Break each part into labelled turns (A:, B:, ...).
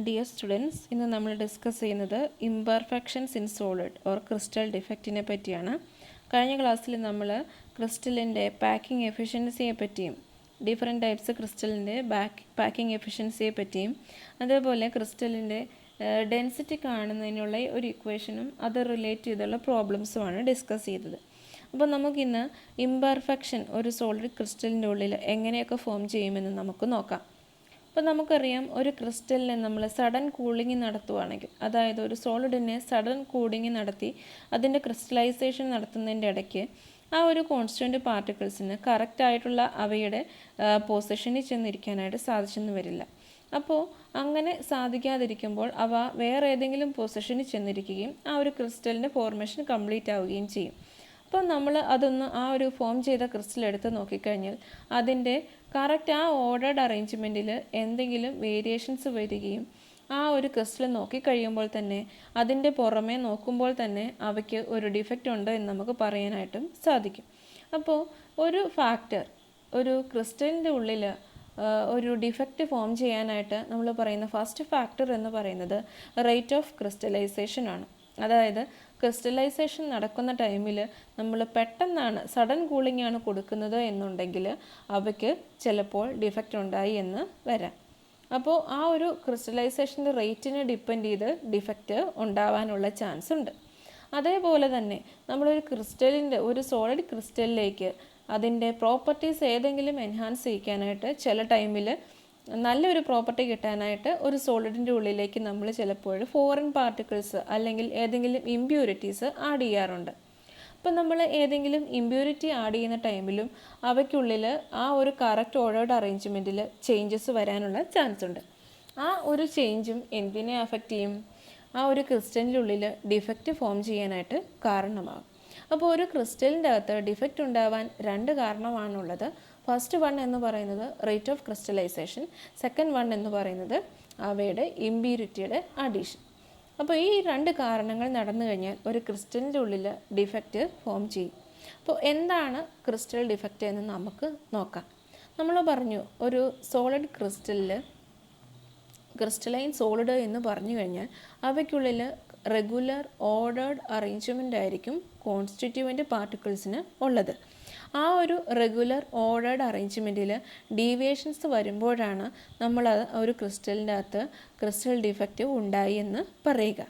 A: Dear students, ഇന്ന് നമ്മൾ discuss ചെയ്യുന്നത് imperfections in solid or crystal ഡിഫക്റ്റിനെ പറ്റിയാണ്. കഴിഞ്ഞ ക്ലാസ്സിൽ നമ്മൾ ക്രിസ്റ്റലിൻ്റെ പാക്കിംഗ് എഫിഷ്യൻസിയെ പറ്റിയും ഡിഫറെൻറ്റ് ടൈപ്സ് ക്രിസ്റ്റലിൻ്റെ പാക്കിംഗ് എഫിഷ്യൻസിയെ പറ്റിയും അതേപോലെ ക്രിസ്റ്റലിൻ്റെ ഡെൻസിറ്റി കാണുന്നതിനുള്ള ഒരു ഇക്വേഷനും അത് റിലേറ്റ് ചെയ്തുള്ള പ്രോബ്ലംസുമാണ് ഡിസ്കസ് ചെയ്തത്. അപ്പോൾ നമുക്കിന്ന് ഇംപെർഫെക്ഷൻ ഒരു സോളിഡ് ക്രിസ്റ്റലിൻ്റെ ഉള്ളിൽ എങ്ങനെയൊക്കെ ഫോം ചെയ്യുമെന്ന് നമുക്ക് നോക്കാം. അപ്പോൾ നമുക്കറിയാം, ഒരു ക്രിസ്റ്റലിനെ നമ്മൾ സഡൻ കൂളിംഗ് നടത്തുവാണെങ്കിൽ, അതായത് ഒരു സോളിഡിനെ സഡൻ കൂളിംഗ് നടത്തി അതിൻ്റെ ക്രിസ്റ്റലൈസേഷൻ നടത്തുന്നതിൻ്റെ ഇടയ്ക്ക് ആ ഒരു കോൺസ്റ്റൻറ്റ് പാർട്ടിക്കിൾസിന് കറക്റ്റായിട്ടുള്ള അവയുടെ പൊസിഷനിൽ ചെന്നിരിക്കാനായിട്ട് സാധിച്ചെന്ന് വരില്ല. അപ്പോൾ അങ്ങനെ സാധിക്കാതിരിക്കുമ്പോൾ അവ വേറെ ഏതെങ്കിലും പൊസിഷനിൽ ചെന്നിരിക്കുകയും ആ ഒരു ക്രിസ്റ്റലിൻ്റെ ഫോർമേഷൻ കംപ്ലീറ്റ് ആവുകയും ചെയ്യും. അപ്പോൾ നമ്മൾ അതൊന്ന് ആ ഒരു ഫോം ചെയ്ത ക്രിസ്റ്റൽ എടുത്ത് നോക്കിക്കഴിഞ്ഞാൽ അതിൻ്റെ കറക്റ്റ് ആ ഓർഡേർഡ് അറേഞ്ച്മെൻറ്റിൽ എന്തെങ്കിലും വേരിയേഷൻസ് വരികയും ആ ഒരു ക്രിസ്റ്റൽ നോക്കിക്കഴിയുമ്പോൾ തന്നെ അതിൻ്റെ പുറമേ നോക്കുമ്പോൾ തന്നെ അവയ്ക്ക് ഒരു ഡിഫക്റ്റ് ഉണ്ട് എന്ന് നമുക്ക് പറയാനായിട്ടും സാധിക്കും. അപ്പോൾ ഒരു ഫാക്ടർ ഒരു ക്രിസ്റ്റലിൻ്റെ ഉള്ളിൽ ഒരു ഡിഫക്റ്റ് ഫോം ചെയ്യാനായിട്ട് നമ്മൾ പറയുന്ന ഫസ്റ്റ് ഫാക്ടർ എന്ന് പറയുന്നത് റേറ്റ് ഓഫ് ക്രിസ്റ്റലൈസേഷൻ ആണ്. അതായത് ക്രിസ്റ്റലൈസേഷൻ നടക്കുന്ന ടൈമിൽ നമ്മൾ പെട്ടെന്നാണ് സഡൻ കൂളിംഗ് ആണ് കൊടുക്കുന്നത് എന്നുണ്ടെങ്കിൽ അവയ്ക്ക് ചിലപ്പോൾ ഡിഫക്റ്റ് ഉണ്ടായി എന്ന് വരാം. അപ്പോൾ ആ ഒരു ക്രിസ്റ്റലൈസേഷൻ്റെ റേറ്റിനെ ഡിപ്പെൻഡ് ചെയ്ത് ഡിഫക്റ്റ് ഉണ്ടാവാനുള്ള ചാൻസ് ഉണ്ട്. അതേപോലെ തന്നെ നമ്മളൊരു ക്രിസ്റ്റലിൻ്റെ ഒരു സോളിഡ് ക്രിസ്റ്റലിലേക്ക് അതിൻ്റെ പ്രോപ്പർട്ടീസ് ഏതെങ്കിലും എൻഹാൻസ് ചെയ്യിക്കാനായിട്ട് ചില ടൈമിൽ നല്ലൊരു പ്രോപ്പർട്ടി കിട്ടാനായിട്ട് ഒരു സോളിഡിൻ്റെ ഉള്ളിലേക്ക് നമ്മൾ ചിലപ്പോൾ ഫോറിൻ പാർട്ടിക്കിൾസ് അല്ലെങ്കിൽ ഏതെങ്കിലും ഇമ്പ്യൂരിറ്റീസ് ആഡ് ചെയ്യാറുണ്ട്. അപ്പോൾ നമ്മൾ ഏതെങ്കിലും ഇമ്പ്യൂരിറ്റി ആഡ് ചെയ്യുന്ന ടൈമിലും അവയ്ക്കുള്ളിൽ ആ ഒരു കറക്റ്റ് ഓർഡേർഡ് അറേഞ്ച്മെൻറ്റിൽ ചേഞ്ചസ് വരാനുള്ള ചാൻസ് ഉണ്ട്. ആ ഒരു ചേഞ്ചും എന്തിനെ അഫക്റ്റ് ചെയ്യും? ആ ഒരു ക്രിസ്റ്റലിൻ്റെ ഉള്ളിൽ ഡിഫക്റ്റ് ഫോം ചെയ്യാനായിട്ട് കാരണമാകും. അപ്പോൾ ഒരു ക്രിസ്റ്റലിൻ്റെ അകത്ത് ഡിഫക്റ്റ് ഉണ്ടാവാൻ രണ്ട് കാരണമാണുള്ളത്. ഫസ്റ്റ് വൺ എന്ന് പറയുന്നത് rate of crystallisation, second one എന്ന് പറയുന്നത് അവയുടെ ഇമ്പ്യൂരിറ്റിയുടെ അഡീഷൻ. അപ്പോൾ ഈ രണ്ട് കാരണങ്ങൾ നടന്നു കഴിഞ്ഞാൽ ഒരു ക്രിസ്റ്റലിൻ്റെ ഉള്ളിൽ ഡിഫക്റ്റ് ഫോം ചെയ്യും. അപ്പോൾ എന്താണ് ക്രിസ്റ്റൽ ഡിഫക്റ്റ് എന്ന് നമുക്ക് നോക്കാം. നമ്മൾ പറഞ്ഞു, ഒരു സോളിഡ് ക്രിസ്റ്റലിൽ ക്രിസ്റ്റലൈൻ സോളിഡ് എന്ന് പറഞ്ഞു കഴിഞ്ഞാൽ അവയ്ക്കുള്ളിൽ റെഗുലർ ഓർഡേർഡ് അറേഞ്ച്മെൻ്റ് ആയിരിക്കും കോൺസ്റ്റിറ്റ്യൂവൻ്റ് പാർട്ടിക്കിൾസിന് ഉള്ളത്. ആ ഒരു റെഗുലർ ഓർഡേർഡ് അറേഞ്ച്മെൻറ്റിൽ ഡീവിയേഷൻസ് വരുമ്പോഴാണ് നമ്മൾ ഒരു ക്രിസ്റ്റലിൻ്റെ അകത്ത് ക്രിസ്റ്റൽ ഡിഫക്റ്റ് ഉണ്ടായി എന്ന് പറയുക.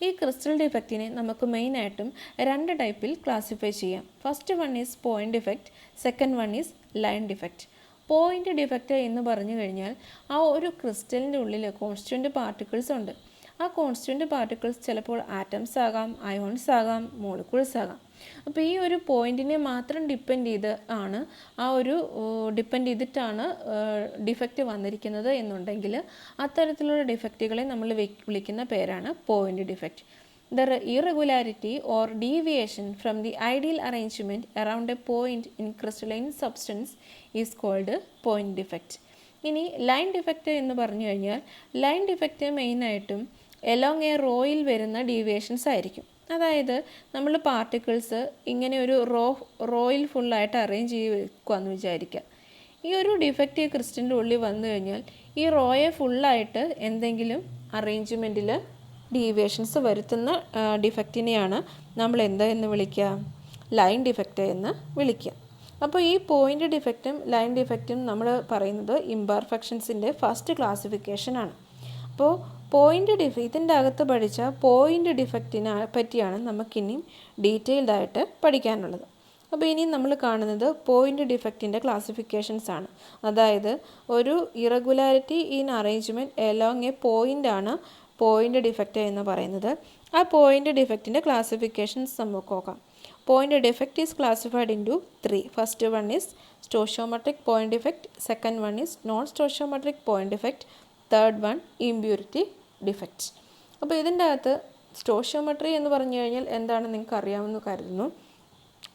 A: ഈ ക്രിസ്റ്റൽ ഡിഫക്റ്റിനെ നമുക്ക് മെയിനായിട്ടും രണ്ട് ടൈപ്പിൽ ക്ലാസിഫൈ ചെയ്യാം. First one is point defect, second one is line defect. Point defect എന്ന് പറഞ്ഞു കഴിഞ്ഞാൽ ആ ഒരു ക്രിസ്റ്റലിൻ്റെ ഉള്ളിൽ കോൺസ്റ്റിറ്റ്യൂവൻ്റ് പാർട്ടിക്കിൾസ് ഉണ്ട്. ആ കോൺസ്റ്റിറ്റ്യൂവൻ്റ് പാർട്ടിക്കിൾസ് ചിലപ്പോൾ ആറ്റംസ് ആകാം, അയോൺസ് ആകാം, മോളിക്യൂൾസ് ആകാം. അപ്പോൾ ഈ ഒരു പോയിൻറ്റിനെ മാത്രം ഡിപ്പെൻഡ് ചെയ്തിട്ടാണ് ഡിഫക്റ്റ് വന്നിരിക്കുന്നത് എന്നുണ്ടെങ്കിൽ അത്തരത്തിലുള്ള ഡിഫക്റ്റുകളെ നമ്മൾ വിളിക്കുന്ന പേരാണ് point defect. The irregularity or deviation from the ideal arrangement around a point in crystalline substance is called point defect. ഇനി ലൈൻ ഡിഫക്റ്റ് എന്ന് പറഞ്ഞു കഴിഞ്ഞാൽ ലൈൻ ഡിഫക്റ്റ് മെയിനായിട്ടും എലോങ് എ റോയിൽ വരുന്ന ഡീവിയേഷൻസ് ആയിരിക്കും. അതായത് നമ്മൾ പാർട്ടിക്കിൾസ് ഇങ്ങനെ ഒരു റോയിൽ ഫുള്ളായിട്ട് അറേഞ്ച് ചെയ്ത് വെക്കുകയെന്ന് വിചാരിക്കുക. ഈ ഒരു ഡിഫക്റ്റ് ഈ ക്രിസ്റ്റലിൻ്റെ ഉള്ളിൽ വന്നു കഴിഞ്ഞാൽ ഈ റോയെ ഫുള്ളായിട്ട് എന്തെങ്കിലും അറേഞ്ച്മെൻറ്റിൽ ഡീവിയേഷൻസ് വരുത്തുന്ന ഡിഫക്റ്റിനെയാണ് നമ്മൾ എന്ന് വിളിക്കുക? ലൈൻ ഡിഫക്റ്റ് എന്ന് വിളിക്കുക. അപ്പോൾ ഈ പോയിൻ്റ് ഡിഫക്റ്റും ലൈൻ ഡിഫക്റ്റും നമ്മൾ പറയുന്നത് ഇംപെർഫെക്ഷൻസിൻ്റെ ഫസ്റ്റ് ക്ലാസിഫിക്കേഷനാണ്. അപ്പോൾ ഇതിൻ്റെ അകത്ത് പഠിച്ച പോയിൻ്റ് ഡിഫക്റ്റിനെ പറ്റിയാണ് നമുക്കിനിയും ഡീറ്റെയിൽഡ് ആയിട്ട് പഠിക്കാനുള്ളത്. അപ്പോൾ ഇനി നമ്മൾ കാണുന്നത് പോയിൻ്റ് ഡിഫക്റ്റിൻ്റെ ക്ലാസിഫിക്കേഷൻസ് ആണ്. അതായത് ഒരു irregularity in arrangement along a പോയിൻ്റാണ് പോയിൻ്റ് ഡിഫക്റ്റ് എന്ന് പറയുന്നത്. ആ പോയിൻ്റ് ഡിഫക്റ്റിൻ്റെ ക്ലാസിഫിക്കേഷൻസ് നമുക്ക് നോക്കാം. Point defect is classified into 3. First one is stoichiometric point defect, second one is non stoichiometric point defect, third one impurity defect. അപ്പോൾ ഇതിൻ്റെ അകത്ത് സ്റ്റോഷിയോമെട്രി എന്ന് പറഞ്ഞു കഴിഞ്ഞാൽ എന്താണെന്ന് നിങ്ങൾക്ക് അറിയാമെന്ന് കരുതുന്നു.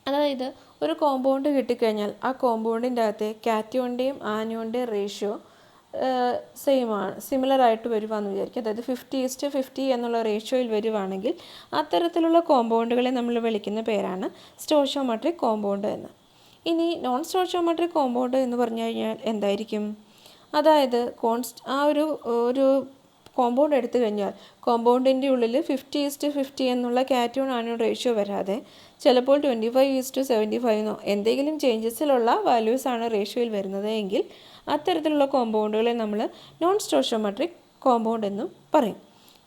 A: അതായത് ഒരു കോമ്പൗണ്ട് കിട്ടിക്കഴിഞ്ഞാൽ ആ കോമ്പൗണ്ടിൻ്റെ അകത്തെ കാറ്റയോണിൻ്റെയും ആനിയോണിൻ്റെയും റേഷ്യോ സിമിലറായിട്ട് വരുവാന്ന് വിചാരിക്കുക. അതായത് 50:50 എന്നുള്ള റേഷ്യോയിൽ വരുവാണെങ്കിൽ അത്തരത്തിലുള്ള കോമ്പൗണ്ടുകളെ നമ്മൾ വിളിക്കുന്ന പേരാണ് സ്റ്റോഷിയോമെട്രിക് കോമ്പൗണ്ട് എന്ന്. ഇനി നോൺ സ്റ്റോഷിയോമെട്രിക് കോമ്പൗണ്ട് എന്ന് പറഞ്ഞു കഴിഞ്ഞാൽ എന്തായിരിക്കും? അതായത് ആ ഒരു കോമ്പൗണ്ട് എടുത്തു കഴിഞ്ഞാൽ കോമ്പൗണ്ടിൻ്റെ ഉള്ളിൽ 50:50 എന്നുള്ള കാറ്റോൺ ആനോൺ റേഷ്യോ വരാതെ ചിലപ്പോൾ 25:75 എന്തെങ്കിലും ചേഞ്ചസിലുള്ള വാല്യൂസാണ് റേഷ്യോയിൽ വരുന്നത് എങ്കിൽ അത്തരത്തിലുള്ള കോമ്പൗണ്ടുകളെ നമ്മൾ നോൺ സ്റ്റോഷിയോമെട്രിക് കോമ്പൗണ്ട് എന്നും പറയും.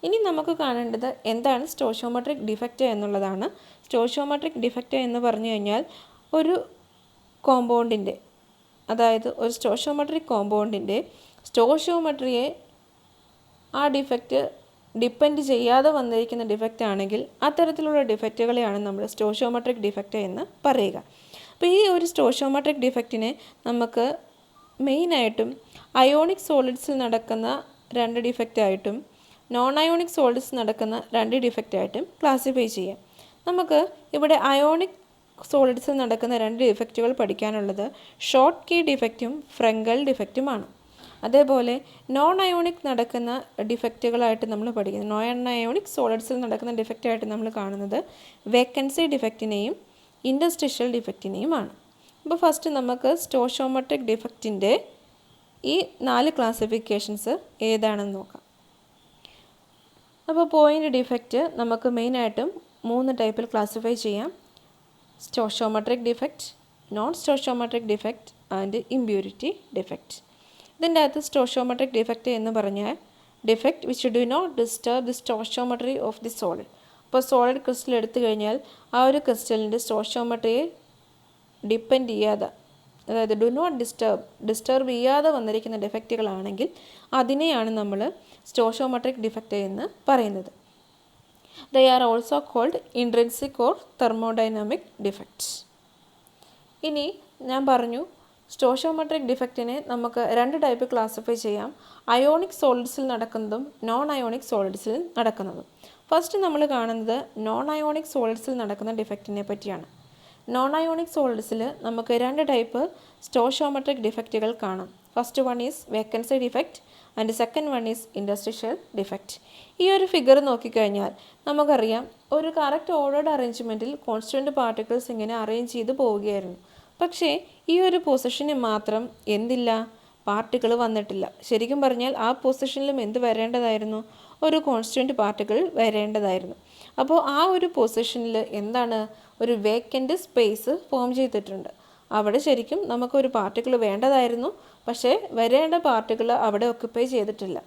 A: ഇനി നമുക്ക് കാണേണ്ടത് എന്താണ് സ്റ്റോഷിയോമെട്രിക് ഡിഫക്റ്റ് എന്നുള്ളതാണ്. സ്റ്റോഷിയോമെട്രിക് ഡിഫക്റ്റ് എന്ന് പറഞ്ഞു കഴിഞ്ഞാൽ ഒരു കോമ്പൗണ്ടിൻ്റെ, അതായത് ഒരു സ്റ്റോഷിയോമെട്രിക് കോമ്പൗണ്ടിൻ്റെ സ്റ്റോഷിയോമെട്രിയെ ആ ഡിഫക്റ്റ് ഡിപ്പെൻഡ് ചെയ്യാതെ വന്നിരിക്കുന്ന ഡിഫക്റ്റ് ആണെങ്കിൽ അത്തരത്തിലുള്ള ഡിഫക്റ്റുകളെയാണ് നമ്മൾ സ്റ്റോഷിയോമെട്രിക് ഡിഫക്റ്റ് എന്ന് പറയുക. അപ്പോൾ ഈ ഒരു സ്റ്റോഷിയോമെട്രിക് ഡിഫക്റ്റിനെ നമുക്ക് മെയിനായിട്ടും അയോണിക് സോളിഡ്സിൽ നടക്കുന്ന 2 ഡിഫക്റ്റായിട്ടും നോൺ അയോണിക് സോളിഡ്സ് നടക്കുന്ന 2 ഡിഫക്റ്റായിട്ടും ക്ലാസിഫൈ ചെയ്യാം. നമുക്ക് ഇവിടെ അയോണിക് സോളിഡ്സിൽ നടക്കുന്ന 2 ഡിഫക്റ്റുകൾ പഠിക്കാനുള്ളത് ഷോർട്ട് കീ ഡിഫക്റ്റും ഫ്രെങ്കൽ ഡിഫക്റ്റുമാണ്. അതേപോലെ നോൺ അയോണിക് നടക്കുന്ന ഡിഫക്റ്റുകളായിട്ട് നമ്മൾ പഠിക്കുന്നത്, നോൺ അയോണിക് സോളിഡ്സിൽ നടക്കുന്ന ഡിഫക്റ്റായിട്ട് നമ്മൾ കാണുന്നത് വേക്കൻസി ഡിഫക്റ്റിനെയും ഇൻഡസ്ട്രിഷ്യൽ ഡിഫക്റ്റിനെയുമാണ്. അപ്പോൾ ഫസ്റ്റ് നമുക്ക് സ്റ്റോഷിയോമെട്രിക് ഡിഫക്റ്റിൻ്റെ ഈ 4 ക്ലാസിഫിക്കേഷൻസ് ഏതാണെന്ന് നോക്കാം. അപ്പോൾ പോയിൻ്റ് ഡിഫക്റ്റ് നമുക്ക് മെയിനായിട്ടും 3 ടൈപ്പിൽ ക്ലാസിഫൈ ചെയ്യാം. Stoichiometric defect, non stoichiometric defect and impurity defect. ഇതിൻ്റെ അകത്ത് സ്റ്റോഷിയോമെട്രിക് ഡിഫക്റ്റ് എന്ന് പറഞ്ഞാൽ defect which do not disturb the stoichiometry of the solid. അപ്പോൾ സോളിഡ് ക്രിസ്റ്റൽ എടുത്തു കഴിഞ്ഞാൽ ആ ഒരു ക്രിസ്റ്റലിൻ്റെ സ്റ്റോഷിയോമെട്രിയെ ഡിപ്പെൻഡ് ചെയ്യാതെ, അതായത് ഡു നോട്ട് ഡിസ്റ്റർബ് ചെയ്യാതെ വന്നിരിക്കുന്ന ഡിഫക്റ്റുകളാണെങ്കിൽ അതിനെയാണ് നമ്മൾ സ്റ്റോഷിയോമെട്രിക് ഡിഫക്റ്റ് എന്ന് പറയുന്നത്. They are also called intrinsic or thermodynamic defects. ഇനി ഞാൻ പറഞ്ഞു സ്റ്റോഷിയോമെട്രിക് ഡിഫക്റ്റിനെ നമുക്ക് 2 ടൈപ്പ് ക്ലാസിഫൈ ചെയ്യാം. അയോണിക് സോളിഡ്സിൽ നടക്കുന്നതും നോൺ അയോണിക് സോളിഡ്സിൽ നടക്കുന്നതും. ഫസ്റ്റ് നമ്മൾ കാണുന്നത് നോൺ അയോണിക് സോളിഡ്സിൽ നടക്കുന്ന ഡിഫക്റ്റിനെ പറ്റിയാണ്. നോൺ അയോണിക് സോളിഡ്സിൽ നമുക്ക് 2 ടൈപ്പ് സ്റ്റോഷിയോമെട്രിക് ഡിഫക്റ്റുകൾ കാണാം. First one is vacancy defect and second one is interstitial defect. ഈ ഒരു ഫിഗർ നോക്കിക്കഴിഞ്ഞാൽ നമുക്കറിയാം ഒരു കറക്റ്റ് ഓർഡേർഡ് അറേഞ്ച്മെൻറ്റിൽ കോൺസ്റ്റൻറ്റ് പാർട്ടിക്കിൾസ് ഇങ്ങനെ അറേഞ്ച് ചെയ്ത് പോവുകയായിരുന്നു. പക്ഷേ ഈ ഒരു പൊസിഷന് മാത്രം എന്തില്ല, പാർട്ടിക്കിൾ വന്നിട്ടില്ല. ശരിക്കും പറഞ്ഞാൽ ആ പൊസിഷനിലും എന്ത് വരേണ്ടതായിരുന്നു, ഒരു കോൺസ്റ്റൻറ്റ് പാർട്ടിക്കിൾ വരേണ്ടതായിരുന്നു. അപ്പോൾ ആ ഒരു പൊസിഷനിൽ എന്താണ്, ഒരു വേക്കൻറ്റ് സ്പേസ് ഫോം ചെയ്തിട്ടുണ്ട്. അവിടെ ശരിക്കും നമുക്കൊരു പാർട്ടിക്കിൾ വേണ്ടതായിരുന്നു, പക്ഷേ വരേണ്ട പാർട്ടിക്കിൾ അവിടെ ഒക്യുപ്പൈ ചെയ്തിട്ടില്ല.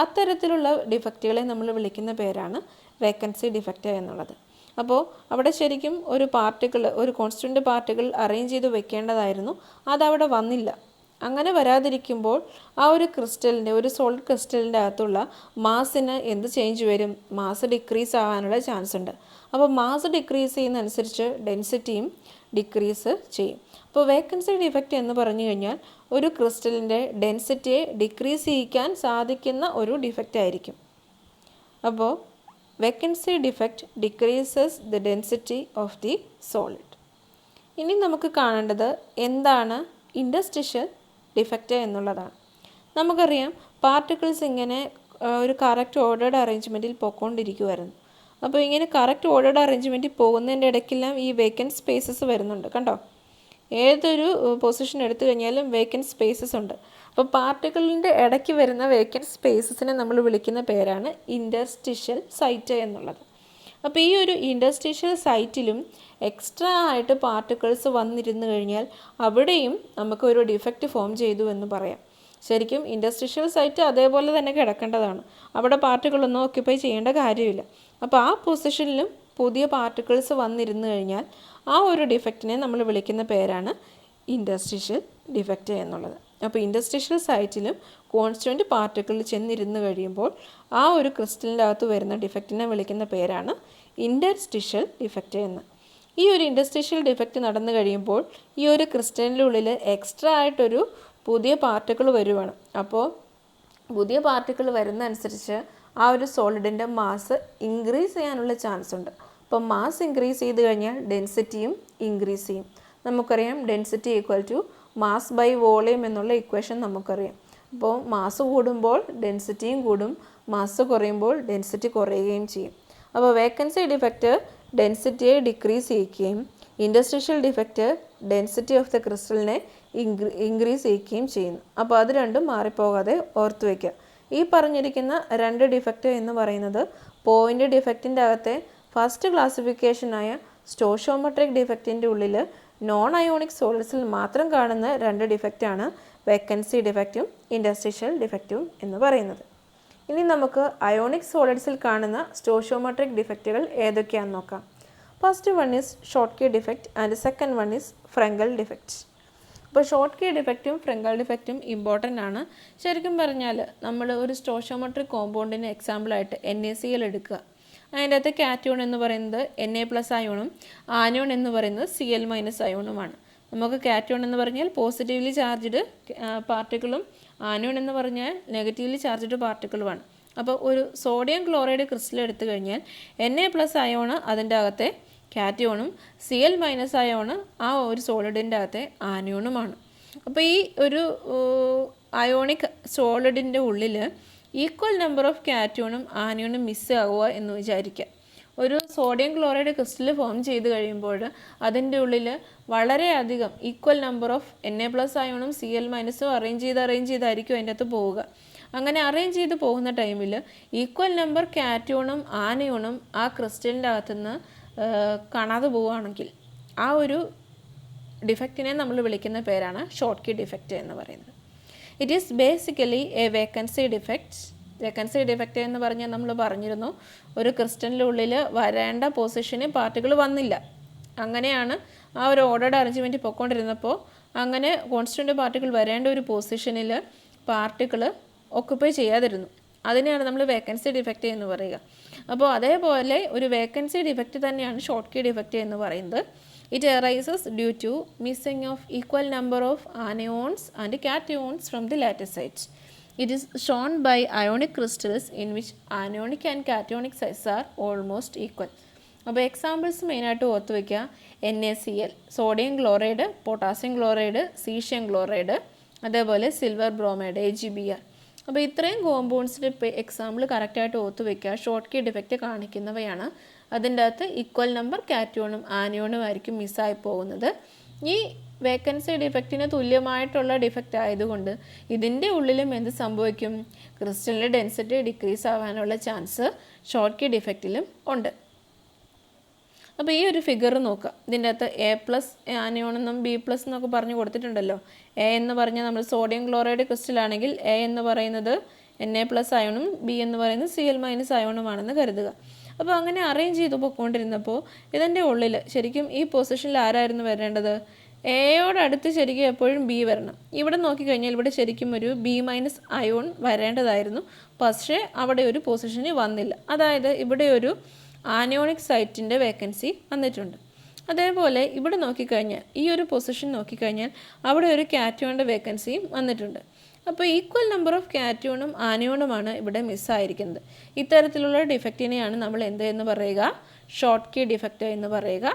A: അത്തരത്തിലുള്ള ഡിഫക്റ്റുകളെ നമ്മൾ വിളിക്കുന്ന പേരാണ് വേക്കൻസി ഡിഫക്റ്റ് എന്നുള്ളത്. അപ്പോൾ അവിടെ ശരിക്കും ഒരു പാർട്ടിക്കിൾ, ഒരു കോൺസ്റ്റൻറ്റ് പാർട്ടിക്കിൾ അറേഞ്ച് ചെയ്ത് വെക്കേണ്ടതായിരുന്നു, അതവിടെ വന്നില്ല. അങ്ങനെ വരാതിരിക്കുമ്പോൾ ആ ഒരു ക്രിസ്റ്റലിൻ്റെ, ഒരു സോളിഡ് ക്രിസ്റ്റലിൻ്റെ അകത്തുള്ള മാസിന് എന്ത് ചേഞ്ച് വരും, മാസ് ഡിക്രീസ് ആകാനുള്ള ചാൻസ് ഉണ്ട്. അപ്പോൾ മാസ് ഡിക്രീസ് ചെയ്യുന്നതനുസരിച്ച് ഡെൻസിറ്റിയും ഡിക്രീസ് ചെയ്യും. അപ്പോൾ വേക്കൻസി ഡിഫക്റ്റ് എന്ന് പറഞ്ഞു കഴിഞ്ഞാൽ ഒരു ക്രിസ്റ്റലിൻ്റെ ഡെൻസിറ്റിയെ ഡിക്രീസ് ചെയ്യിക്കാൻ സാധിക്കുന്ന ഒരു ഡിഫക്റ്റ് ആയിരിക്കും. അപ്പോൾ vacancy defect decreases the density of the solid. ഇനി നമുക്ക് കാണേണ്ടത് എന്താണ് ഇൻഡസ്ട്രിഷ്യൽ ഡിഫക്റ്റ് എന്നുള്ളതാണ്. നമുക്കറിയാം പാർട്ടിക്കിൾസ് ഇങ്ങനെ ഒരു കറക്റ്റ് ഓർഡേർഡ് അറേഞ്ച്മെൻറ്റിൽ പോയിക്കൊണ്ടിരിക്കുമായിരുന്നു. അപ്പോൾ ഇങ്ങനെ കറക്റ്റ് ഓർഡേർഡ് അറേഞ്ച്മെൻറ്റിൽ പോകുന്നതിൻ്റെ ഇടയ്ക്കെല്ലാം ഈ വേക്കൻറ്റ് സ്പേസസ് വരുന്നുണ്ട്. കണ്ടോ, ഏതൊരു പൊസിഷൻ എടുത്തു കഴിഞ്ഞാലും വേക്കൻറ്റ് സ്പേസസ് ഉണ്ട്. അപ്പോൾ പാർട്ടിക്കിളിൻ്റെ ഇടയ്ക്ക് വരുന്ന വേക്കൻറ്റ് സ്പേസസിനെ നമ്മൾ വിളിക്കുന്ന പേരാണ് ഇൻഡർസ്റ്റിഷ്യൽ സൈറ്റ് എന്നുള്ളത്. അപ്പോൾ ഈ ഒരു ഇൻഡസ്ട്രിഷ്യൽ സൈറ്റിലും എക്സ്ട്രാ ആയിട്ട് പാർട്ടിക്കിൾസ് വന്നിരുന്നു കഴിഞ്ഞാൽ അവിടെയും നമുക്കൊരു ഡിഫക്റ്റ് ഫോം ചെയ്തു എന്ന് പറയാം. ശരിക്കും ഇൻഡസ്ട്രിഷ്യൽ സൈറ്റ് അതേപോലെ തന്നെ കിടക്കേണ്ടതാണ്, അവിടെ പാർട്ടിക്കിളൊന്നും ഓക്യുപ്പൈ ചെയ്യേണ്ട കാര്യമില്ല. അപ്പോൾ ആ പൊസിഷനിലും പുതിയ പാർട്ടിക്കിൾസ് വന്നിരുന്നു കഴിഞ്ഞാൽ ആ ഒരു ഡിഫക്റ്റിനെ നമ്മൾ വിളിക്കുന്ന പേരാണ് ഇൻഡസ്ട്രിഷ്യൽ ഡിഫക്റ്റ് എന്നുള്ളത്. അപ്പോൾ ഇൻഡസ്ട്രിഷ്യൽ സൈറ്റിലും കോൺസ്റ്റൻറ്റ് പാർട്ടിക്കിൾ ചെന്നിരുന്ന് കഴിയുമ്പോൾ ആ ഒരു ക്രിസ്റ്റലിൻ്റെ അകത്ത് വരുന്ന ഡിഫക്റ്റിനെ വിളിക്കുന്ന പേരാണ് ഇൻഡസ്ട്രിഷ്യൽ ഡിഫക്റ്റ് എന്ന്. ഈ ഒരു ഇൻഡസ്ട്രിഷ്യൽ ഡിഫക്റ്റ് നടന്നു കഴിയുമ്പോൾ ഈ ഒരു ക്രിസ്റ്റലിൻ്റെ ഉള്ളിൽ എക്സ്ട്രാ ആയിട്ടൊരു പുതിയ പാർട്ടിക്കിൾ വരുവാണ്. അപ്പോൾ പുതിയ പാർട്ടിക്കിൾ വരുന്ന അനുസരിച്ച് ആ ഒരു സോളിഡിൻ്റെ മാസ് ഇൻക്രീസ് ചെയ്യാനുള്ള ചാൻസ് ഉണ്ട്. അപ്പോൾ മാസ് ഇൻക്രീസ് ചെയ്ത് കഴിഞ്ഞാൽ ഡെൻസിറ്റിയും ഇൻക്രീസ് ചെയ്യും. നമുക്കറിയാം density equal to mass by volume എന്നുള്ള ഇക്വേഷൻ നമുക്കറിയാം. അപ്പോൾ മാസ് കൂടുമ്പോൾ ഡെൻസിറ്റിയും കൂടും, മാസ് കുറയുമ്പോൾ ഡെൻസിറ്റി കുറയുകയും ചെയ്യും. അപ്പോൾ വേക്കൻസി ഡിഫക്റ്റ് ഡെൻസിറ്റിയെ ഡിക്രീസ് ചെയ്യിക്കുകയും interstitial defect density of the ക്രിസ്റ്റലിനെ ഇൻക്രീസ് ചെയ്യിക്കുകയും ചെയ്യുന്നു. അപ്പോൾ അത് രണ്ടും മാറിപ്പോകാതെ ഓർത്ത് വയ്ക്കുക. ഈ പറഞ്ഞിരിക്കുന്ന രണ്ട് ഡിഫക്റ്റ് എന്ന് പറയുന്നത് പോയിൻ്റ് ഡിഫക്റ്റിൻ്റെ അകത്തെ ഫസ്റ്റ് ക്ലാസിഫിക്കേഷനായ സ്റ്റോഷിയോമെട്രിക് ഡിഫക്റ്റിൻ്റെ ഉള്ളിൽ നോൺ അയോണിക് സോളിഡ്സിൽ മാത്രം കാണുന്ന രണ്ട് ഡിഫക്റ്റാണ് വേക്കൻസി ഡിഫക്റ്റും ഇൻഡസ്ട്രിഷ്യൽ ഡിഫക്റ്റും എന്ന് പറയുന്നത്. ഇനി നമുക്ക് അയോണിക് സോളിഡ്സിൽ കാണുന്ന സ്റ്റോഷിയോമെട്രിക് ഡിഫക്റ്റുകൾ ഏതൊക്കെയാണെന്ന് നോക്കാം. First one is Schottky defect and second one is Frenkel defect. അപ്പോൾ ഷോർട്ട് കീ ഡിഫക്റ്റും ഫ്രെങ്കൽ ഡിഫക്റ്റും ഇമ്പോർട്ടൻ്റ് ആണ്. ശരിക്കും പറഞ്ഞാൽ നമ്മൾ ഒരു സ്റ്റോഷിയോമെട്രിക് കോമ്പൗണ്ടിന് എക്സാമ്പിളായിട്ട് NaCl എടുക്കുക. അതിൻ്റെ അകത്ത് കാറ്റയോൺ എന്ന് പറയുന്നത് Na+ അയോണും ആനയോൺ എന്ന് പറയുന്നത് Cl- അയോണുമാണ്. നമുക്ക് കാറ്റയോൺ എന്ന് പറഞ്ഞാൽ പോസിറ്റീവ്ലി ചാർജ്ഡ് പാർട്ടിക്കിളും ആനയോൺ എന്ന് പറഞ്ഞാൽ നെഗറ്റീവ്ലി ചാർജ്ഡ് പാർട്ടിക്കിളുമാണ്. അപ്പോൾ ഒരു സോഡിയം ക്ലോറൈഡ് ക്രിസ്റ്റൽ എടുത്തു കഴിഞ്ഞാൽ Na+ അയോണ് അതിൻ്റെ അകത്തെ കാറ്റയോണും Cl- അയോണ് ആ ഒരു സോളിഡിൻ്റെ അകത്തെ ആനയോണുമാണ്. അപ്പോൾ ഈ ഒരു അയോണിക് സോളിഡിൻ്റെ ഉള്ളിൽ ഈക്വൽ നമ്പർ ഓഫ് കാറ്റയോണും ആനയോണും മിസ് ആവുക എന്ന് വിചാരിക്കുക. ഒരു സോഡിയം ക്ലോറൈഡ് ക്രിസ്റ്റൽ ഫോം ചെയ്ത് കഴിയുമ്പോൾ അതിൻ്റെ ഉള്ളിൽ വളരെയധികം ഈക്വൽ നമ്പർ ഓഫ് Na+ അയോണും Cl- അറേഞ്ച് ചെയ്തായിരിക്കും അതിൻ്റെ അകത്ത് പോവുക. അങ്ങനെ അറേഞ്ച് ചെയ്ത് പോകുന്ന ടൈമിൽ ഈക്വൽ നമ്പർ കാറ്റയോണും ആനയോണും ആ ക്രിസ്റ്റലിൻ്റെ അകത്തുനിന്ന് കാണാതെ പോവുകയാണെങ്കിൽ ആ ഒരു ഡിഫക്റ്റിനെ നമ്മൾ വിളിക്കുന്ന പേരാണ് ഷോർട്ട് കീ ഡിഫക്റ്റ് എന്ന് പറയുന്നത്. It is basically A vacancy defect. Vacancy defect എന്ന് പറഞ്ഞാൽ നമ്മൾ പറഞ്ഞിരുന്നു, ഒരു ക്രിസ്റ്റലിൻ്റെ ഉള്ളിൽ വരേണ്ട പൊസിഷന് പാർട്ടിക്കിൾ വന്നില്ല. അങ്ങനെയാണ് ആ ഒരു ഓർഡർഡ് അറേഞ്ച്മെൻറ്റ് പൊയ്ക്കൊണ്ടിരുന്നപ്പോൾ അങ്ങനെ കോൺസ്റ്റൻ്റ് പാർട്ടിക്കിൾ വരേണ്ട ഒരു പൊസിഷനിൽ പാർട്ടിക്കിൾ ഓക്കുപ്പൈ ചെയ്യാതിരുന്നു. അതിനെയാണ് നമ്മൾ വേക്കൻസി ഡിഫക്റ്റ് എന്ന് പറയുക. അപ്പോൾ അതേപോലെ ഒരു വേക്കൻസി ഡിഫക്റ്റ് തന്നെയാണ് ഷോർട്ട് കീ ഡിഫക്റ്റ് എന്ന് പറയുന്നത്. It arises due to missing of equal number of anions and cations from the lattice site. It is shown by ionic crystals in which anionic and cationic size are almost equal. അപ്പോൾ examples മെയിനായിട്ട് ഓർത്ത് വയ്ക്കുക. NaCl, sodium chloride, potassium chloride, caesium chloride, അതേപോലെ silver bromide AgBr. അപ്പോൾ ഇത്രയും കോമ്പൗണ്ട്സിൻ്റെ example കറക്റ്റായിട്ട് ഓർത്ത് വയ്ക്കുക. ഷോർട്ട് കീ ഡിഫക്റ്റ് കാണിക്കുന്നവയാണ്. അതിൻ്റെ അകത്ത് ഈക്വൽ നമ്പർ കാറ്റയോണും ആനയോണും ആയിരിക്കും മിസ്സായി പോകുന്നത്. ഈ വേക്കൻസി ഡിഫക്റ്റിന് തുല്യമായിട്ടുള്ള ഡിഫക്റ്റ് ആയതുകൊണ്ട് ഇതിൻ്റെ ഉള്ളിലും എന്ത് സംഭവിക്കും? ക്രിസ്റ്റലിൻ്റെ ഡെൻസിറ്റി ഡിക്രീസ് ആവാനുള്ള ചാൻസ് ഷോർട്ട് കീ ഡിഫക്റ്റിലും ഉണ്ട്. അപ്പോൾ ഈ ഒരു ഫിഗർ നോക്കുക. ഇതിൻ്റെ അകത്ത് A+ ആനയോണെന്നും B+ എന്നൊക്കെ പറഞ്ഞു കൊടുത്തിട്ടുണ്ടല്ലോ. A എന്ന് പറഞ്ഞാൽ നമ്മൾ സോഡിയം ക്ലോറൈഡ് ക്രിസ്റ്റലാണെങ്കിൽ A എന്ന് പറയുന്നത് Na+ അയോണും B എന്ന് പറയുന്നത് Cl- അയോണുമാണെന്ന് കരുതുക. അപ്പോൾ അങ്ങനെ അറേഞ്ച് ചെയ്ത് പോയിക്കൊണ്ടിരുന്നപ്പോൾ ഇതിൻ്റെ ഉള്ളിൽ ശരിക്കും ഈ പൊസിഷനിൽ ആരായിരുന്നു വരേണ്ടത്? എയോടടുത്ത് ശരിക്കും എപ്പോഴും B വരണം. ഇവിടെ നോക്കിക്കഴിഞ്ഞാൽ ഇവിടെ ശരിക്കും ഒരു B- അയോൺ വരേണ്ടതായിരുന്നു. പക്ഷേ അവിടെ ഒരു പൊസിഷനിൽ വന്നില്ല. അതായത് ഇവിടെ ഒരു ആനയോണിക് സൈറ്റിൻ്റെ വേക്കൻസി വന്നിട്ടുണ്ട്. അതേപോലെ ഇവിടെ നോക്കിക്കഴിഞ്ഞാൽ ഈ ഒരു പൊസിഷൻ നോക്കിക്കഴിഞ്ഞാൽ അവിടെ ഒരു കാറ്റയോണിൻ്റെ വേക്കൻസിയും വന്നിട്ടുണ്ട്. അപ്പോൾ ഈക്വൽ നമ്പർ ഓഫ് കാറ്റയോണും ആനയോണുമാണ് ഇവിടെ മിസ്സായിരിക്കുന്നത്. ഇത്തരത്തിലുള്ള ഡിഫക്റ്റിനെയാണ് നമ്മൾ എന്ന് പറയുക? ഷോർട്ട് കീ ഡിഫക്റ്റ് എന്ന് പറയുക.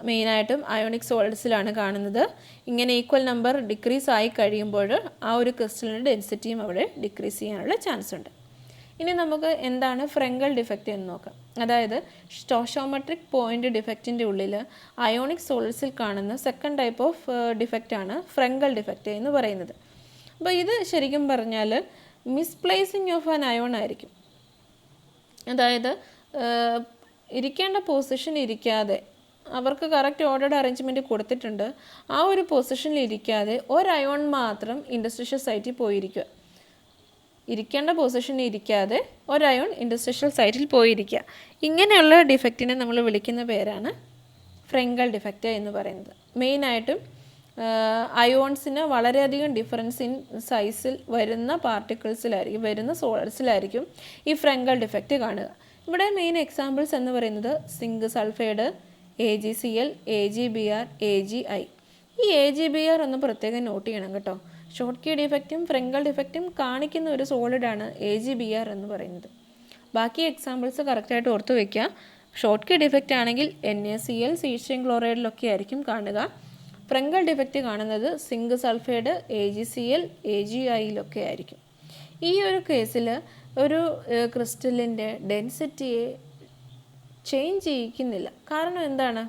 A: മെയിനായിട്ടും അയോണിക് സോളിഡ്സിലാണ് കാണുന്നത്. ഇങ്ങനെ ഈക്വൽ നമ്പർ ഡിക്രീസ് ആയി കഴിയുമ്പോൾ ആ ഒരു ക്രിസ്റ്റലിൻ്റെ ഡെൻസിറ്റിയും അവിടെ ഡിക്രീസ് ചെയ്യാനുള്ള ചാൻസ് ഉണ്ട്. ഇനി നമുക്ക് എന്താണ് ഫ്രെങ്കൽ ഡിഫക്റ്റ് എന്ന് നോക്കാം. അതായത് സ്റ്റോഷിയോമെട്രിക് പോയിൻ്റ് ഡിഫക്റ്റിൻ്റെ ഉള്ളിൽ അയോണിക് സോളിഡ്സിൽ കാണുന്ന സെക്കൻഡ് ടൈപ്പ് ഓഫ് ഡിഫക്റ്റാണ് ഫ്രെങ്കൽ ഡിഫക്റ്റ് എന്ന് പറയുന്നത്. അപ്പോൾ ഇത് ശരിക്കും പറഞ്ഞാൽ മിസ്പ്ലേസിങ് ഓഫ് ആൻ അയോൺ ആയിരിക്കും. അതായത് ഇരിക്കേണ്ട പൊസിഷൻ ഇരിക്കാതെ, അവർക്ക് കറക്റ്റ് ഓർഡർഡ് അറേഞ്ച്മെൻറ്റ് കൊടുത്തിട്ടുണ്ട്, ആ ഒരു പൊസിഷനിൽ ഇരിക്കാതെ ഒരയോൺ മാത്രം ഇൻഡസ്ട്രിഷ്യൽ സൈറ്റിൽ പോയിരിക്കുക. ഇരിക്കേണ്ട പൊസിഷനിൽ ഇരിക്കാതെ ഒരയോൺ ഇൻഡസ്ട്രിഷ്യൽ സൈറ്റിൽ പോയിരിക്കുക. ഇങ്ങനെയുള്ള ഡിഫക്റ്റിനെ നമ്മൾ വിളിക്കുന്ന പേരാണ് ഫ്രെങ്കൽ ഡിഫക്റ്റ് എന്ന് പറയുന്നത്. മെയിനായിട്ടും അയോൺസിന് വളരെയധികം ഡിഫറൻസ് ഇൻ സൈസിൽ വരുന്ന പാർട്ടിക്കിൾസിലായിരിക്കും, വരുന്ന സോളിഡ്സിലായിരിക്കും ഈ ഫ്രെങ്കൽ ഡിഫക്റ്റ് കാണുക. ഇവിടെ മെയിൻ എക്സാമ്പിൾസ് എന്ന് പറയുന്നത് zinc sulphide, AgCl, AgBr, AgI. ഈ AgBr ഒന്ന് പ്രത്യേകം നോട്ട് ചെയ്യണം കേട്ടോ. ഷോർട്ട് കീ ഡിഫക്റ്റും ഫ്രെങ്കൽ ഡിഫക്റ്റും കാണിക്കുന്ന ഒരു സോളിഡാണ് AgBr എന്ന് പറയുന്നത്. ബാക്കി എക്സാമ്പിൾസ് കറക്റ്റായിട്ട് ഓർത്ത് വയ്ക്കുക. ഷോർട്ട് കീ ഡിഫക്റ്റ് ആണെങ്കിൽ NaCl, സീഷ്യം ക്ലോറൈഡിലൊക്കെ ആയിരിക്കും കാണുക. ഫ്രെങ്കൽ ഡിഫക്റ്റ് കാണുന്നത് സിങ്ക് സൾഫൈഡ്, AgCl, AgIയിലൊക്കെ ആയിരിക്കും. ഈ ഒരു കേസിൽ ഒരു ക്രിസ്റ്റലിൻ്റെ ഡെൻസിറ്റിയെ ചേഞ്ച് ചെയ്യിക്കുന്നില്ല. കാരണം എന്താണ്?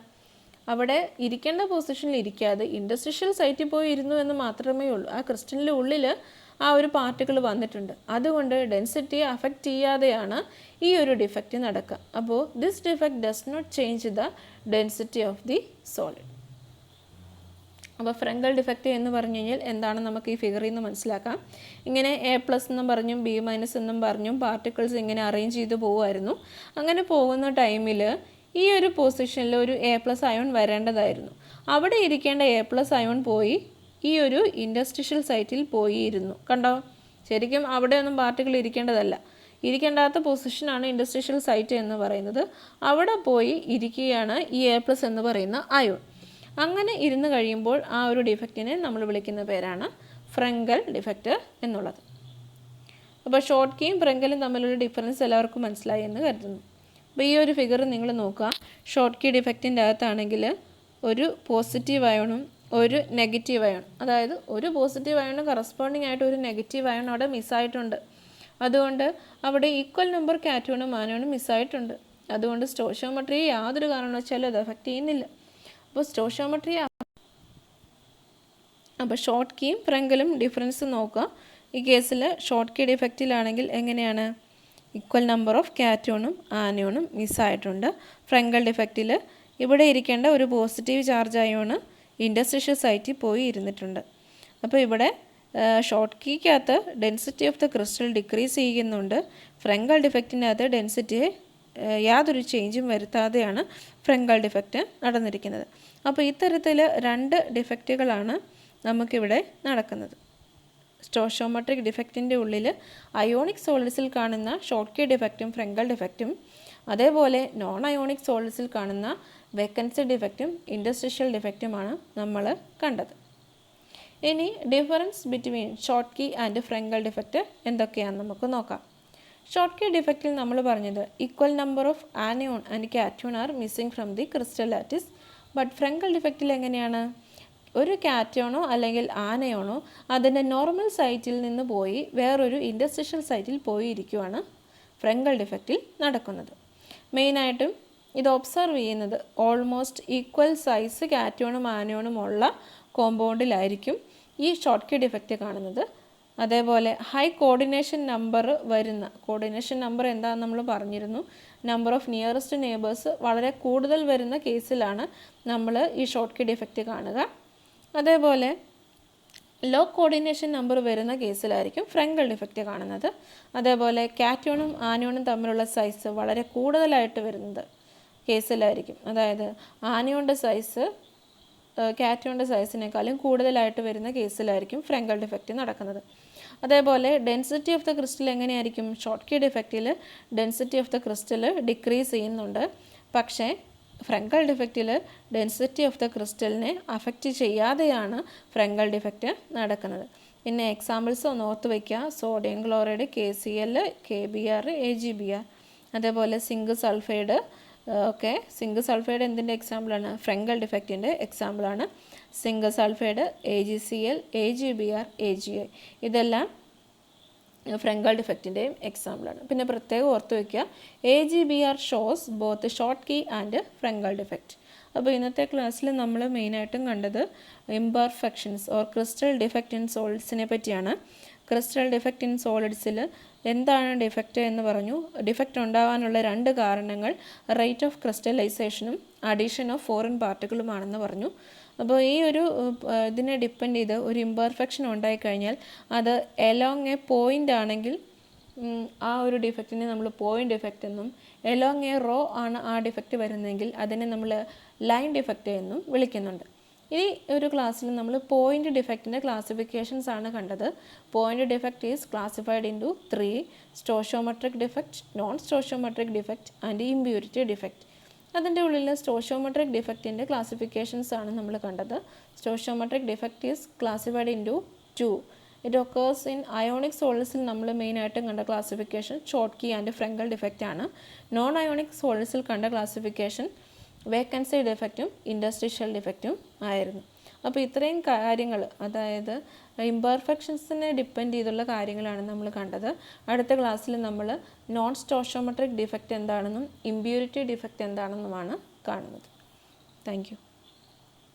A: അവിടെ ഇരിക്കേണ്ട പൊസിഷനിൽ ഇരിക്കാതെ ഇൻഡസ്ട്രിഷ്യൽ സൈറ്റിൽ പോയി ഇരുന്നു എന്ന് മാത്രമേ ഉള്ളൂ. ആ ക്രിസ്റ്റലിൻ്റെ ഉള്ളിൽ ആ ഒരു പാർട്ടിക്കിൾ വന്നിട്ടുണ്ട്. അതുകൊണ്ട് ഡെൻസിറ്റിയെ അഫക്റ്റ് ചെയ്യാതെയാണ് ഈ ഒരു ഡിഫക്റ്റ് നടക്കുക. അപ്പോൾ this defect does not change the density of the solid. അപ്പോൾ ഫ്രങ്കൽ ഡിഫക്റ്റ് എന്ന് പറഞ്ഞു കഴിഞ്ഞാൽ എന്താണെന്ന് നമുക്ക് ഈ ഫിഗറിൽ നിന്ന് മനസ്സിലാക്കാം. ഇങ്ങനെ A+ എന്നും പറഞ്ഞും B- എന്നും പറഞ്ഞും പാർട്ടിക്കിൾസ് ഇങ്ങനെ അറേഞ്ച് ചെയ്ത് പോകുമായിരുന്നു. അങ്ങനെ പോകുന്ന ടൈമിൽ ഈ ഒരു പൊസിഷനിൽ ഒരു A+ അയോൺ വരേണ്ടതായിരുന്നു. അവിടെ ഇരിക്കേണ്ട A+ അയോൺ പോയി ഈ ഒരു ഇൻഡസ്ട്രിഷ്യൽ സൈറ്റിൽ പോയിരുന്നു. കണ്ടോ? ശരിക്കും അവിടെയൊന്നും പാർട്ടിക്കിൾ ഇരിക്കേണ്ടതല്ല. ഇരിക്കേണ്ടാത്ത പൊസിഷനാണ് ഇൻഡസ്ട്രിഷ്യൽ സൈറ്റ് എന്ന് പറയുന്നത്. അവിടെ പോയി ഇരിക്കുകയാണ് ഈ A+ എന്ന് പറയുന്ന അയോൺ. അങ്ങനെ ഇരുന്ന് കഴിയുമ്പോൾ ആ ഒരു ഡിഫക്റ്റിനെ നമ്മൾ വിളിക്കുന്ന പേരാണ് ഫ്രങ്കൽ ഡിഫക്റ്റ് എന്നുള്ളത്. അപ്പോൾ ഷോർട്ട് കീയും ഫ്രങ്കലും തമ്മിലുള്ള ഡിഫറൻസ് എല്ലാവർക്കും മനസ്സിലായി എന്ന് കരുതുന്നു. അപ്പോൾ ഈ ഒരു ഫിഗർ നിങ്ങൾ നോക്കുക. ഷോർട്ട് കീ ഡിഫക്റ്റിൻ്റെ അകത്താണെങ്കിൽ ഒരു പോസിറ്റീവ് അയോണും ഒരു നെഗറ്റീവ് അയോൺ, അതായത് ഒരു പോസിറ്റീവ് അയോണ് കറസ്പോണ്ടിങ് ആയിട്ട് ഒരു നെഗറ്റീവ് അയോൺ അവിടെ മിസ്സായിട്ടുണ്ട്. അതുകൊണ്ട് അവിടെ ഈക്വൽ നമ്പർ കാറ്റോണും ആനോണും മിസ്സായിട്ടുണ്ട്. അതുകൊണ്ട് സ്റ്റോഷിയോമെട്രിയെ യാതൊരു കാരണവശാലും അത് എഫക്റ്റ് ചെയ്യുന്നില്ല. അപ്പോൾ സ്റ്റോഷിയോമെട്രി അപ്പോൾ ഷോർട്ട് കീയും ഫ്രങ്കലും ഡിഫറൻസ് നോക്കുക. ഈ കേസിൽ ഷോർട്ട് കീ ഡിഫക്റ്റിലാണെങ്കിൽ എങ്ങനെയാണ്? ഈക്വൽ നമ്പർ ഓഫ് കാറ്റോണും ആനോണും മിസ്സായിട്ടുണ്ട്. ഫ്രങ്കൽ ഡിഫക്റ്റിൽ ഇവിടെ ഇരിക്കേണ്ട ഒരു പോസിറ്റീവ് ചാർജ് അയോണ് ഇൻഡസ്ട്രിഷ്യൽ സൈറ്റിൽ പോയി ഇരുന്നിട്ടുണ്ട്. അപ്പോൾ ഇവിടെ ഷോർട്ട് കീക്കകത്ത് density of the crystal decrease ചെയ്യുന്നുണ്ട്. ഫ്രങ്കൽ ഡിഫക്റ്റിനകത്ത് ഡെൻസിറ്റിയെ യാതൊരു ചേഞ്ചും വരുത്താതെയാണ് ഫ്രങ്കൽ ഡിഫക്റ്റ് നടന്നിരിക്കുന്നത്. അപ്പോൾ ഇത്തരത്തിൽ രണ്ട് ഡിഫക്റ്റുകളാണ് നമുക്കിവിടെ നടക്കുന്നത്. സ്റ്റോഷിയോമെട്രിക് ഡിഫക്റ്റിൻ്റെ ഉള്ളിൽ അയോണിക് സോളിഡ്സിൽ കാണുന്ന ഷോർട്ട് കീ ഡിഫക്റ്റും ഫ്രങ്കൽ ഡിഫക്റ്റും, അതേപോലെ നോൺ അയോണിക് സോളിഡ്സിൽ കാണുന്ന വേക്കൻസി ഡിഫക്റ്റും ഇൻഡസ്ട്രിഷ്യൽ ഡിഫക്റ്റുമാണ് നമ്മൾ കണ്ടത്. ഇനി difference between Schottky and Frenkel defect എന്തൊക്കെയാണെന്ന് നമുക്ക് നോക്കാം. ഷോർട്ട് കീ ഡിഫക്റ്റിൽ നമ്മൾ പറഞ്ഞത് equal number of anion and cation are missing from the crystal lattice. But Frenkel ഡിഫക്റ്റിൽ എങ്ങനെയാണ്? ഒരു കാറ്റോണോ അല്ലെങ്കിൽ ആനയോണോ അതിൻ്റെ നോർമൽ സൈറ്റിൽ നിന്ന് പോയി വേറൊരു ഇൻഡസ്ട്രിഷ്യൽ സൈറ്റിൽ പോയി ഇരിക്കുവാണ് ഫ്രങ്കൽ ഡിഫക്റ്റിൽ നടക്കുന്നത്. മെയിനായിട്ടും ഇത് ഒബ്സർവ് ചെയ്യുന്നത് ഓൾമോസ്റ്റ് ഈക്വൽ സൈസ് കാറ്റോണും ആനയോണും ഉള്ള കോമ്പൗണ്ടിലായിരിക്കും ഈ ഷോർട്ട് കീ ഡിഫക്റ്റ് കാണുന്നത്. അതേപോലെ ഹൈ കോർഡിനേഷൻ നമ്പർ വരുന്ന, കോർഡിനേഷൻ നമ്പർ എന്താണെന്ന് നമ്മൾ പറഞ്ഞിരുന്നു. നമ്പർ ഓഫ് നിയറസ്റ്റ് നെയ്ബേഴ്സ് വളരെ കൂടുതൽ വരുന്ന കേസിലാണ് നമ്മൾ ഈ ഷോർട്ട് കീ ഡിഫക്റ്റ് കാണുക. അതേപോലെ ലോ കോർഡിനേഷൻ നമ്പർ വരുന്ന കേസിലായിരിക്കും ഫ്രങ്കൽ ഡിഫക്റ്റ് കാണുന്നത്. അതേപോലെ കാറ്റോണും ആനയോണും തമ്മിലുള്ള സൈസ് വളരെ കൂടുതലായിട്ട് വരുന്നത് കേസിലായിരിക്കും, അതായത് ആനയോണിൻ്റെ സൈസ് കാറ്റോണിൻ്റെ സൈസിനേക്കാളും കൂടുതലായിട്ട് വരുന്ന കേസിലായിരിക്കും ഫ്രങ്കൽ ഡിഫക്റ്റ് നടക്കുന്നത്. അതേപോലെ ഡെൻസിറ്റി ഓഫ് ദ ക്രിസ്റ്റൽ എങ്ങനെയായിരിക്കും? ഷോർട്ട് കീ ഡിഫക്റ്റിൽ density of the crystal decrease ചെയ്യുന്നുണ്ട്. പക്ഷേ ഫ്രങ്കൽ ഡിഫക്റ്റിൽ ഡെൻസിറ്റി ഓഫ് ദ ക്രിസ്റ്റലിനെ അഫക്റ്റ് ചെയ്യാതെയാണ് ഫ്രങ്കൽ ഡിഫക്റ്റ് നടക്കുന്നത്. പിന്നെ എക്സാമ്പിൾസ് ഒന്ന് ഓർത്ത് വയ്ക്കുക. Sodium chloride, KCl, KBr, AgBr. അതേപോലെ zinc sulphide. Okay, zinc sulphide എന്തിൻ്റെ എക്സാമ്പിളാണ്? ഫ്രങ്കൽ ഡിഫക്റ്റിൻ്റെ എക്സാമ്പിളാണ്. Zinc sulphide, AgCl, AgBr, AgI ഇതെല്ലാം ഫ്രങ്കൽ ഡിഫക്റ്റിൻ്റെയും എക്സാമ്പിളാണ്. പിന്നെ പ്രത്യേകം ഓർത്ത് വയ്ക്കുക, AgBr shows both Schottky and Frenkel defect. അപ്പോൾ ഇന്നത്തെ ക്ലാസ്സിൽ നമ്മൾ മെയിനായിട്ടും കണ്ടത് imperfections or crystal defect in സോളിഡ്സിനെ പറ്റിയാണ്. ക്രിസ്റ്റൽ ഡിഫക്റ്റ് ഇൻ സോളിഡ്സിൽ എന്താണ് ഡിഫക്റ്റ് എന്ന് പറഞ്ഞു. ഡിഫക്റ്റ് ഉണ്ടാകാനുള്ള രണ്ട് കാരണങ്ങൾ റേറ്റ് ഓഫ് ക്രിസ്റ്റലൈസേഷനും അഡീഷൻ ഓഫ് ഫോറിൻ പാർട്ടിക്കിളുമാണെന്ന് പറഞ്ഞു. അപ്പോൾ ഈ ഒരു ഇതിനെ ഡിപ്പെൻഡ് ചെയ്ത് ഒരു ഇംപെർഫെക്ഷൻ ഉണ്ടായിക്കഴിഞ്ഞാൽ അത് എലോങ് എ പോയിൻ്റ് ആണെങ്കിൽ ആ ഒരു ഡിഫക്റ്റിനെ നമ്മൾ പോയിൻ്റ് ഡിഫക്റ്റ് എന്നും, എലോങ് എ റോ ആണ് ആ ഡിഫക്റ്റ് വരുന്നതെങ്കിൽ അതിനെ നമ്മൾ ലൈൻ ഡിഫക്റ്റ് എന്നും വിളിക്കുന്നുണ്ട്. ഈ ഒരു ക്ലാസ്സിൽ നമ്മൾ പോയിൻ്റ് ഡിഫക്റ്റിൻ്റെ ക്ലാസിഫിക്കേഷൻസ് ആണ് കണ്ടത്. Point defect is classified into 3: stoichiometric defect, non stoichiometric defect and impurity defect. അതിൻ്റെ ഉള്ളിൽ സ്റ്റോഷിയോമെട്രിക് ഡിഫക്റ്റിൻ്റെ ക്ലാസിഫിക്കേഷൻസ് ആണ് നമ്മൾ കണ്ടത്. Stoichiometric defect is classified into 2. It occurs in ionic സോളിഡ്സിൽ നമ്മൾ മെയിനായിട്ടും കണ്ട classification Schottky and Frenkel defect ആണ്. നോൺ അയോണിക് സോളിഡ്സിൽ കണ്ട ക്ലാസിഫിക്കേഷൻ വേക്കൻസി ഡിഫക്റ്റും ഇൻഡസ്ട്രിഷ്യൽ ഡിഫക്റ്റും ആയിരുന്നു. അപ്പോൾ ഇത്രയും കാര്യങ്ങൾ, അതായത് ഇംപെർഫെക്ഷൻസിനെ ഡിപ്പെൻഡ് ചെയ്തുള്ള കാര്യങ്ങളാണ് നമ്മൾ കണ്ടത്. അടുത്ത ക്ലാസ്സിൽ നമ്മൾ നോൺ സ്റ്റോഷിയോമെട്രിക് ഡിഫക്റ്റ് എന്താണെന്നും ഇംപ്യൂരിറ്റി ഡിഫക്റ്റ് എന്താണെന്നുമാണ് കാണുന്നത്. Thank you.